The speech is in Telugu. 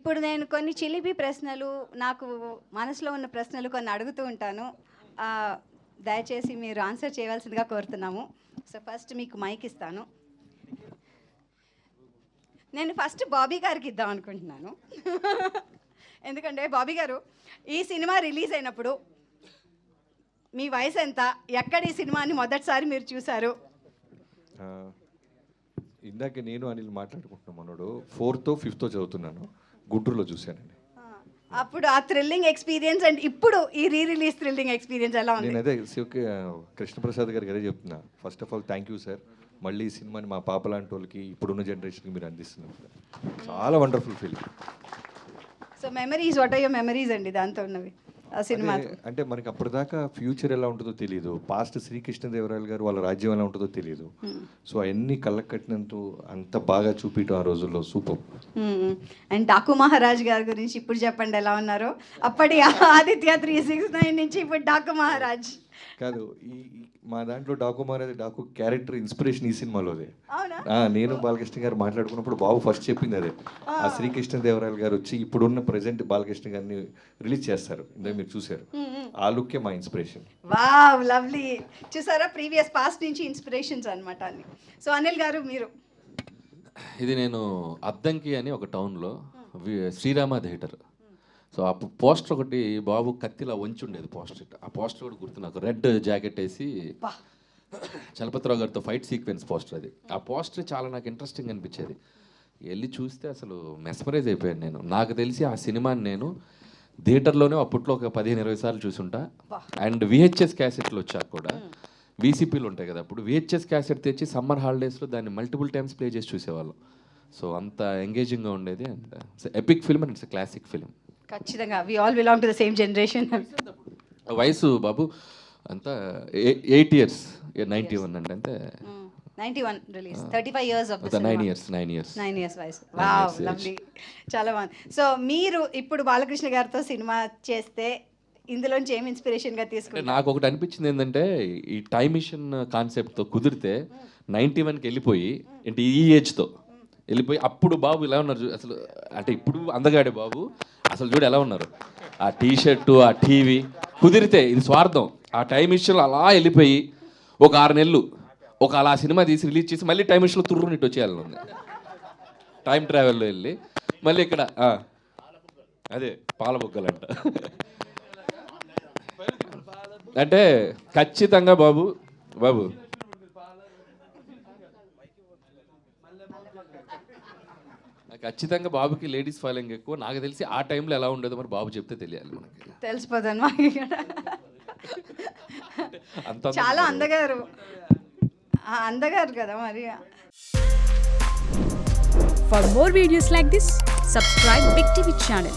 ఇప్పుడు నేను కొన్ని చిలిపి ప్రశ్నలు, నాకు మనసులో ఉన్న ప్రశ్నలు కొన్ని అడుగుతూ ఉంటాను. దయచేసి మీరు ఆన్సర్ చేయవలసిందిగా కోరుతున్నాము. సో ఫస్ట్ మీకు మైక్ ఇస్తాను. నేను ఫస్ట్ బాబీ గారికి ఇద్దాం అనుకుంటున్నాను. ఎందుకంటే బాబీ గారు, ఈ సినిమా రిలీజ్ అయినప్పుడు మీ వయసు ఎంత, ఎక్కడ ఈ సినిమాని మొదటిసారి మీరు చూశారు? ఇందాక నేను అనిల్ మాట్లాడుకుంటున్నాం, మనోడు 4th or 5th చదువుతున్నాను, గుంటూరులో చూశానండి. అప్పుడు ఆ థ్రిల్లింగ్ ఎక్స్పీరియన్స్ అండ్ ఇప్పుడు ఈ రీ రిలీజ్ థ్రిల్లింగ్ ఎక్స్పీరియన్స్ ఎలా ఉంది? నేను అదే కృష్ణప్రసాద్ గారికి అదే చెప్తున్నా. First of all thank you sir, మళ్ళీ ఈ సినిమాని మా పాప లాంటి వాళ్ళకి, ఇప్పుడున్న జనరేషన్కి మీరు అందిస్తున్నారు. చాలా wonderful feeling. So memories, what are your memories అండి దాంతో ఉన్నవి ఆ సినిమా? అంటే మనకి అప్పటిదాకా ఫ్యూచర్ ఎలా ఉంటుందో తెలియదు, పాస్ట్ శ్రీకృష్ణదేవరాయలు గారు వాళ్ళ రాజ్యం ఎలా ఉంటుందో తెలియదు. సో అవన్నీ కళ్ళకు కట్టినంత అంత బాగా చూపించడం ఆ రోజుల్లో సూపర్. అండ్ డాకు మహారాజ్ గారి గురించి ఇప్పుడు చెప్పండి, ఎలా ఉన్నారు? అప్పటి ఆదిత్య 369 నుంచి ఇప్పుడు డాకు మహారాజ్ కాదు, ఈ మా దాంట్లో డాకు మహారాజ్, డాకు క్యారెక్టర్ ఇన్స్పిరేషన్ ఈ సినిమాలోదే. నేను బాలకృష్ణ గారు మాట్లాడుకున్నప్పుడు బాబు ఫస్ట్ చెప్పింది అదే. ఆ శ్రీకృష్ణదేవరాయలు గారు వచ్చి ఇప్పుడున్న ప్రెసెంట్ బాలకృష్ణ గారిని రిలీజ్ చేస్తారు, ఇందాక మీరు చూసారు, ఆ లుక్కే మా ఇన్స్పిరేషన్. Wow, lovely. చూసారా, ప్రీవియస్ పాస్ట్ నుంచి ఇన్స్పిరేషన్స్ అనమాట అన్ని. సో అనిల్ గారు మీరు? ఇది నేను అద్దంకి అని ఒక టౌన్లో శ్రీరామ థియేటర్. సో ఆ పోస్టర్ ఒకటి బాబు కత్తిలా వంచి ఉండేది పోస్టర్. ఆ పోస్టర్ కూడా గుర్తు నాకు, రెడ్ జాకెట్ వేసి చలపతిరావు గారితో ఫైట్ సీక్వెన్స్ పోస్టర్ అది. ఆ పోస్టర్ చాలా నాకు ఇంట్రెస్టింగ్ అనిపించేది. వెళ్ళి చూస్తే అసలు మెస్మరైజ్ అయిపోయాను నేను. నాకు తెలిసి ఆ సినిమాని నేను థియేటర్లోనే అప్పట్లో ఒక 15-20 సార్లు చూసుంటా. అండ్ విహెచ్ఎస్ క్యాసెట్లు వచ్చాక కూడా, వీసీపీలు ఉంటాయి కదా అప్పుడు, విహెచ్ఎస్ క్యాసెట్ తెచ్చి సమ్మర్ హాలిడేస్లో దాన్ని మల్టిపుల్ టైమ్స్ ప్లే చేసి చూసేవాళ్ళం. సో అంత ఎంగేజింగ్గా ఉండేది. And it's epic film and it's classic film. ఖచ్చితంగా we all belong to the same generation. వయసు బాబు అంతా 8 years, 91 అంటే అంతే. 91 release, 35 years of the cinema. 9 years వయసు. వావ్, లవ్లీ, చాలా బాగుంది. సో మీరు ఇప్పుడు బాలకృష్ణ గారితో సినిమా చేస్తే ఇందులోంచి ఏం ఇన్స్పిరేషన్గా తీసుకుంటారు? నాకు ఒకటి అనిపించింది ఏంటంటే, ఈ టైం మిషన్ కాన్సెప్ట్తో కుదిరితే 91కి వెళ్ళిపోయి, అంటే ఈ ఏజ్తో వెళ్ళిపోయి అప్పుడు బాబు ఇలా ఉన్నారు అసలు. అంటే ఇప్పుడు అందగాడే బాబు, అసలు చూడు ఎలా ఉన్నారు. ఆ టీషర్టు, ఆ టీవీ, కుదిరితే ఇది స్వార్థం. ఆ టైం మిషన్లో అలా వెళ్ళిపోయి ఒక 6 నెలలు ఒక అలా సినిమా తీసి రిలీజ్ చేసి మళ్ళీ టైం మిషన్లో తుర్రునిట్టు వచ్చేయాలని ఉంది. టైం ట్రావెల్లో వెళ్ళి మళ్ళీ ఇక్కడ అదే పాలబొగ్గలంట. అంటే ఖచ్చితంగా బాబు ఖచ్చితంగా బాబుకి లేడీస్ ఫాలోయింగ్ ఎక్కువ. నాకు తెలిసి ఆ టైంలో ఎలా ఉండేదో మరి బాబు చెప్తే తెలియాలి మనకి. తెలిసిపోతాను మాకు. చాలా అందగారు కదా మరి. For more videos like this, subscribe Big TV channel.